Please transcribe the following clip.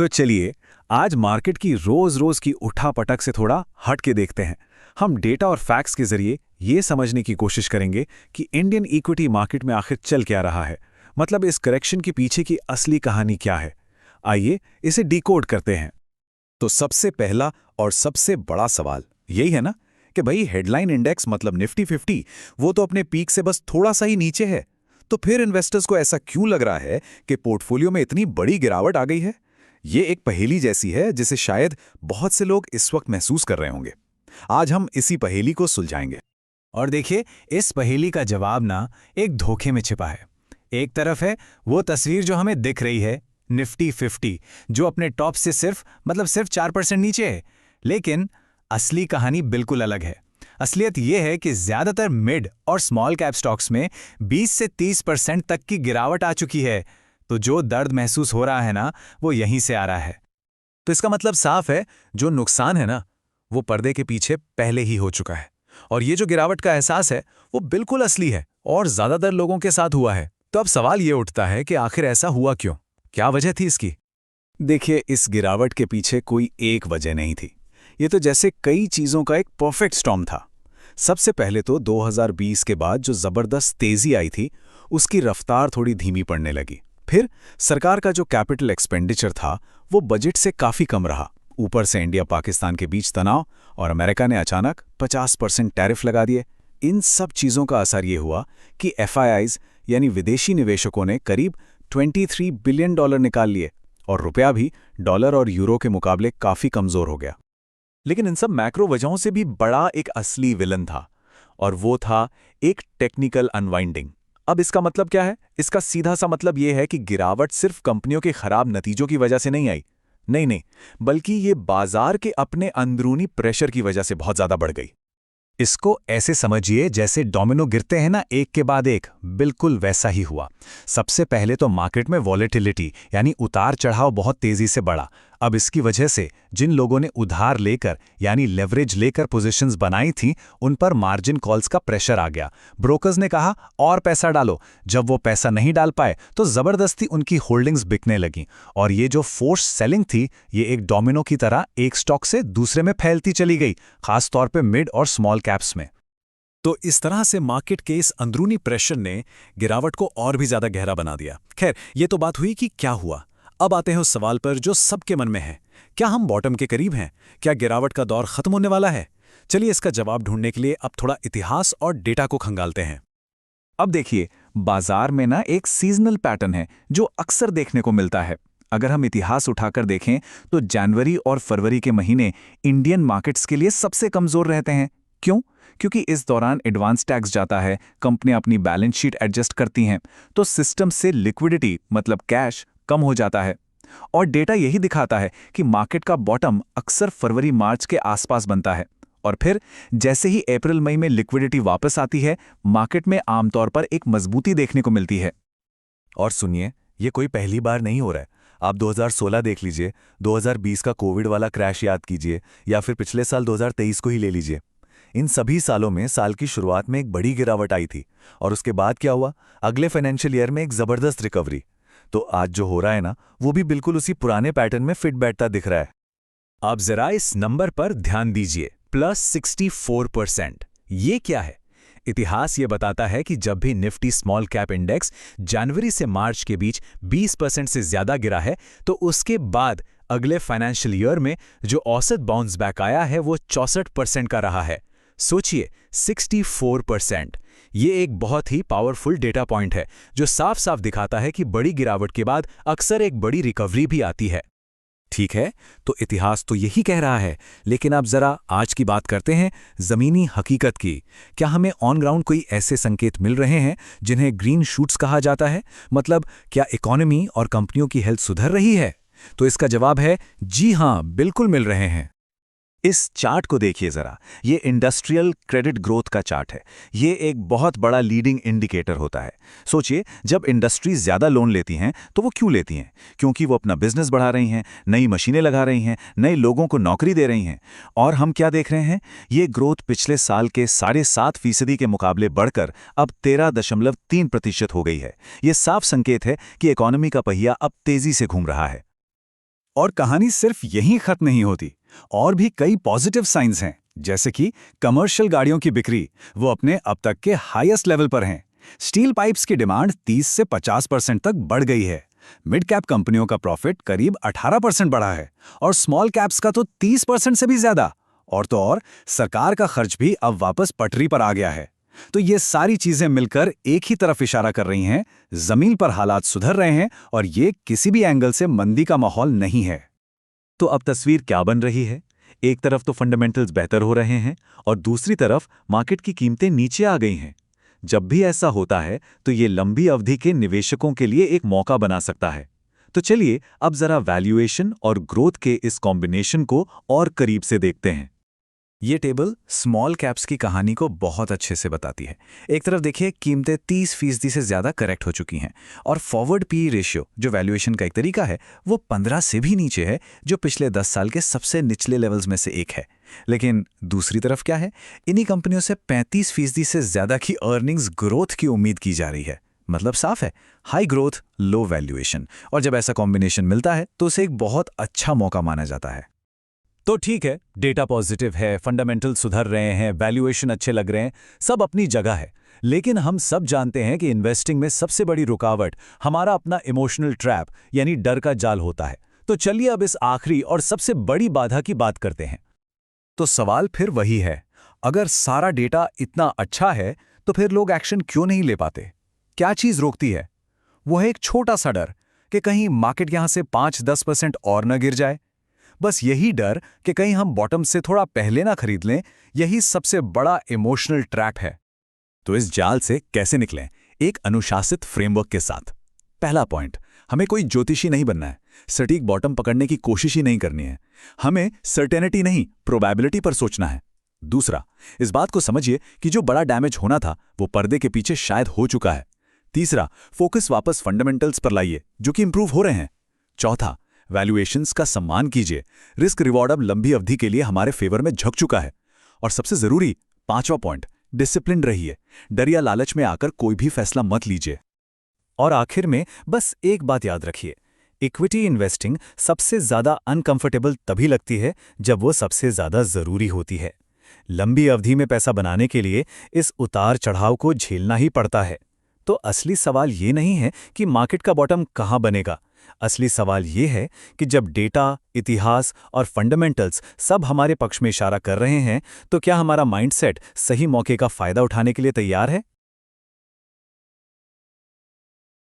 तो चलिए आज मार्केट की रोज रोज की उठापटक से थोड़ा हट के देखते हैं। हम डेटा और फैक्ट्स के जरिए ये समझने की कोशिश करेंगे कि इंडियन इक्विटी मार्केट में आखिर चल क्या रहा है। मतलब इस करेक्शन के पीछे की असली कहानी क्या है। आइए इसे डिकोड करते हैं। तो सबसे पहला और सबसे बड़ा सवाल यही है ना कि भाई हेडलाइन इंडेक्स मतलब निफ्टी 50 वो तो अपने पीक से बस थोड़ा सा ही नीचे है। तो फिर इन्वेस्टर्स को ऐसा क्यों लग रहा है कि पोर्टफोलियो में इतनी बड़ी गिरावट आ गई है। ये एक पहेली जैसी है जिसे शायद बहुत से लोग इस वक्त महसूस कर रहे होंगे। आज हम इसी पहेली को सुलझाएंगे। और देखिए, इस पहेली का जवाब ना एक धोखे में छिपा है। एक तरफ है वो तस्वीर जो हमें दिख रही है, निफ्टी 50, जो अपने टॉप से सिर्फ 4% नीचे है। लेकिन असली कहानी बिल्कुल अलग है। असलियत यह है कि ज्यादातर मिड और स्मॉल कैप स्टॉक्स में 20 से 30% तक की गिरावट आ चुकी है। तो जो दर्द महसूस हो रहा है ना, वो यहीं से आ रहा है। तो इसका मतलब साफ है, जो नुकसान है ना वो पर्दे के पीछे पहले ही हो चुका है। और ये जो गिरावट का एहसास है वो बिल्कुल असली है और ज्यादातर लोगों के साथ हुआ है। तो अब सवाल ये उठता है कि आखिर ऐसा हुआ क्यों, क्या वजह थी इसकी। देखिए, इस गिरावट के पीछे कोई एक वजह नहीं थी। ये तो जैसे कई चीजों का एक परफेक्ट स्टॉर्म था। सबसे पहले तो 2020 के बाद जो जबरदस्त तेजी आई थी, उसकी रफ्तार थोड़ी धीमी पड़ने लगी। फिर सरकार का जो कैपिटल एक्सपेंडिचर था वो बजट से काफी कम रहा। ऊपर से इंडिया पाकिस्तान के बीच तनाव और अमेरिका ने अचानक 50% टैरिफ लगा दिए। इन सब चीजों का असर ये हुआ कि एफआईआईज यानी विदेशी निवेशकों ने करीब $23 बिलियन निकाल लिए और रुपया भी डॉलर और यूरो के मुकाबले काफी कमजोर हो गया। लेकिन इन सब मैक्रो वजहों से भी बड़ा एक असली विलन था, और वो था एक टेक्निकल अनवाइंडिंग। अब इसका मतलब क्या है? इसका सीधा सा मतलब ये है कि गिरावट सिर्फ कंपनियों के खराब नतीजों की वजह से नहीं आई। नहीं, बल्कि ये बाजार के अपने अंदरूनी प्रेशर की वजह से बहुत ज्यादा बढ़ गई। इसको ऐसे समझिए जैसे डोमिनो गिरते हैं ना, एक के बाद एक, बिल्कुल वैसा ही हुआ। सबसे पहले तो मार्केट में वॉलेटिलिटी यानी उतार चढ़ाव बहुत तेजी से बढ़ा। अब इसकी वजह से जिन लोगों ने उधार लेकर यानी लेवरेज लेकर पोजीशंस बनाई थी, उन पर मार्जिन कॉल्स का प्रेशर आ गया। ब्रोकर्स ने कहा और पैसा डालो। जब वो पैसा नहीं डाल पाए तो जबरदस्ती उनकी होल्डिंग्स बिकने लगी। और ये जो फोर्स सेलिंग थी, ये एक डोमिनो की तरह एक स्टॉक से दूसरे में फैलती चली गई, खासतौर पे मिड और स्मॉल कैप्स में। तो इस तरह से मार्केट के इस अंदरूनी प्रेशर ने गिरावट को और भी ज्यादा गहरा बना दिया। खैर, ये तो बात हुई कि क्या हुआ। अब आते हैं उस सवाल पर जो सबके मन में है, क्या हम बॉटम के करीब हैं? क्या गिरावट का दौर खत्म होने वाला है? चलिए इसका जवाब ढूंढने के लिए अब थोड़ा इतिहास और डेटा को खंगालते हैं। अब देखिए, बाजार में ना एक सीजनल पैटर्न है जो अक्सर देखने को मिलता है। अगर हम इतिहास उठाकर देखें तो जनवरी और फरवरी के महीने इंडियन मार्केट्स के लिए सबसे कमजोर रहते हैं। क्यों? क्योंकि इस दौरान एडवांस टैक्स जाता है, कंपनियां अपनी बैलेंस शीट एडजस्ट करती हैं, तो सिस्टम से लिक्विडिटी मतलब कैश कम हो जाता है। और डेटा यही दिखाता है कि मार्केट का बॉटम अक्सर फरवरी मार्च के आसपास बनता है। और फिर जैसे ही अप्रैल मई में लिक्विडिटी वापस आती है, मार्केट में आमतौर पर एक मजबूती देखने को मिलती है। और सुनिए, ये कोई पहली बार नहीं हो रहा है। आप 2016 देख लीजिए, 2020 का कोविड वाला क्रैश याद कीजिए, या फिर पिछले साल 2023 को ही ले लीजिए। इन सभी सालों में साल की शुरुआत में एक बड़ी गिरावट आई थी, और उसके बाद क्या हुआ? अगले फाइनेंशियल ईयर में एक जबरदस्त रिकवरी। तो आज जो हो रहा है ना, वो भी बिल्कुल उसी पुराने पैटर्न में फिट बैठता दिख रहा है। अब जरा इस नंबर पर ध्यान दीजिए, +64%। ये क्या है? इतिहास ये बताता है कि जब भी निफ्टी स्मॉल कैप इंडेक्स जनवरी से मार्च के बीच 20% से ज्यादा गिरा है, तो उसके बाद अगले फाइनेंशियल ईयर में जो औसत बाउंस बैक आया है वो 64% का रहा है। सोचिए, 64%। ये एक बहुत ही पावरफुल डेटा पॉइंट है जो साफ साफ दिखाता है कि बड़ी गिरावट के बाद अक्सर एक बड़ी रिकवरी भी आती है। ठीक है, तो इतिहास तो यही कह रहा है, लेकिन अब जरा आज की बात करते हैं जमीनी हकीकत की। क्या हमें ऑन ग्राउंड कोई ऐसे संकेत मिल रहे हैं जिन्हें ग्रीन शूट्स कहा जाता है? मतलब क्या इकोनॉमी और कंपनियों की हेल्थ सुधर रही है? तो इसका जवाब है जी हां, बिल्कुल मिल रहे हैं। इस चार्ट को देखिए जरा, ये इंडस्ट्रियल क्रेडिट ग्रोथ का चार्ट है। ये एक बहुत बड़ा लीडिंग इंडिकेटर होता है। सोचिए, जब इंडस्ट्रीज ज्यादा लोन लेती हैं तो वो क्यों लेती हैं? क्योंकि वो अपना बिजनेस बढ़ा रही हैं, नई मशीनें लगा रही हैं, नए लोगों को नौकरी दे रही हैं। और हम क्या देख रहे हैं? ये ग्रोथ पिछले साल के 7.5% के मुकाबले बढ़कर अब 13.3% हो गई है। ये साफ संकेत है कि इकोनॉमी का पहिया अब तेजी से घूम रहा है। और कहानी सिर्फ यहीं खत्म नहीं होती, और भी कई पॉजिटिव साइंस हैं, जैसे कि कमर्शियल गाड़ियों की बिक्री वो अपने अब तक के हाईएस्ट लेवल पर हैं। स्टील पाइप्स की डिमांड 30 से 50% तक बढ़ गई है। मिड कैप कंपनियों का प्रॉफिट करीब 18% बढ़ा है और स्मॉल कैप्स का तो 30% से भी ज्यादा। और तो और सरकार का खर्च भी अब वापस पटरी पर आ गया है। तो ये सारी चीजें मिलकर एक ही तरफ इशारा कर रही हैं, जमीन पर हालात सुधर रहे हैं और ये किसी भी एंगल से मंदी का माहौल नहीं है। तो अब तस्वीर क्या बन रही है? एक तरफ तो फंडामेंटल्स बेहतर हो रहे हैं और दूसरी तरफ मार्केट की कीमतें नीचे आ गई हैं। जब भी ऐसा होता है तो ये लंबी अवधि के निवेशकों के लिए एक मौका बना सकता है। तो चलिए अब जरा वैल्यूएशन और ग्रोथ के इस कॉम्बिनेशन को और करीब से देखते हैं। ये टेबल स्मॉल कैप्स की कहानी को बहुत अच्छे से बताती है। एक तरफ देखिए, कीमतें 30% से ज़्यादा करेक्ट हो चुकी हैं और फॉरवर्ड पी रेशियो, जो वैल्यूएशन का एक तरीका है, वो 15 से भी नीचे है, जो पिछले 10 साल के सबसे निचले लेवल्स में से एक है। लेकिन दूसरी तरफ क्या है, इन्हीं कंपनियों से 35% से ज़्यादा की अर्निंग्स ग्रोथ की उम्मीद की जा रही है। मतलब साफ है, हाई ग्रोथ लो वैल्यूएशन, और जब ऐसा कॉम्बिनेशन मिलता है तो उसे एक बहुत अच्छा मौका माना जाता है। तो ठीक है, डेटा पॉजिटिव है, फंडामेंटल सुधर रहे हैं, वैल्यूएशन अच्छे लग रहे हैं, सब अपनी जगह है। लेकिन हम सब जानते हैं कि इन्वेस्टिंग में सबसे बड़ी रुकावट हमारा अपना इमोशनल ट्रैप यानी डर का जाल होता है। तो चलिए अब इस आखिरी और सबसे बड़ी बाधा की बात करते हैं। तो सवाल फिर वही है, अगर सारा डेटा इतना अच्छा है तो फिर लोग एक्शन क्यों नहीं ले पाते? क्या चीज रोकती है? वो है एक छोटा सा डर कि कहीं मार्केट यहां से 5-10% और न गिर जाए। बस यही डर कि कहीं हम बॉटम से थोड़ा पहले ना खरीद लें, यही सबसे बड़ा इमोशनल ट्रैप है। तो इस जाल से कैसे निकलें? एक अनुशासित फ्रेमवर्क के साथ। पहला पॉइंट, हमें कोई ज्योतिषी नहीं बनना है, सटीक बॉटम पकड़ने की कोशिश ही नहीं करनी है। हमें सर्टेनिटी नहीं, प्रोबेबिलिटी पर सोचना है। दूसरा, इस बात को समझिए कि जो बड़ा डैमेज होना था वो पर्दे के पीछे शायद हो चुका है। तीसरा, फोकस वापस फंडामेंटल्स पर लाइए जो कि इंप्रूव हो रहे हैं। चौथा, वैल्यूएशंस का सम्मान कीजिए, रिस्क रिवॉर्ड अब लंबी अवधि के लिए हमारे फेवर में झुक चुका है। और सबसे जरूरी पांचवा पॉइंट, डिसिप्लिन रहिए, डर या लालच में आकर कोई भी फैसला मत लीजिए। और आखिर में बस एक बात याद रखिए, इक्विटी इन्वेस्टिंग सबसे ज्यादा अनकंफर्टेबल तभी लगती है जब वो सबसे ज्यादा जरूरी होती है। लंबी अवधि में पैसा बनाने के लिए इस उतार चढ़ाव को झेलना ही पड़ता है। तो असली सवाल ये नहीं है कि मार्केट का बॉटम कहाँ बनेगा। असली सवाल ये है कि जब डेटा, इतिहास और फंडामेंटल्स सब हमारे पक्ष में इशारा कर रहे हैं, तो क्या हमारा माइंडसेट सही मौके का फायदा उठाने के लिए तैयार है?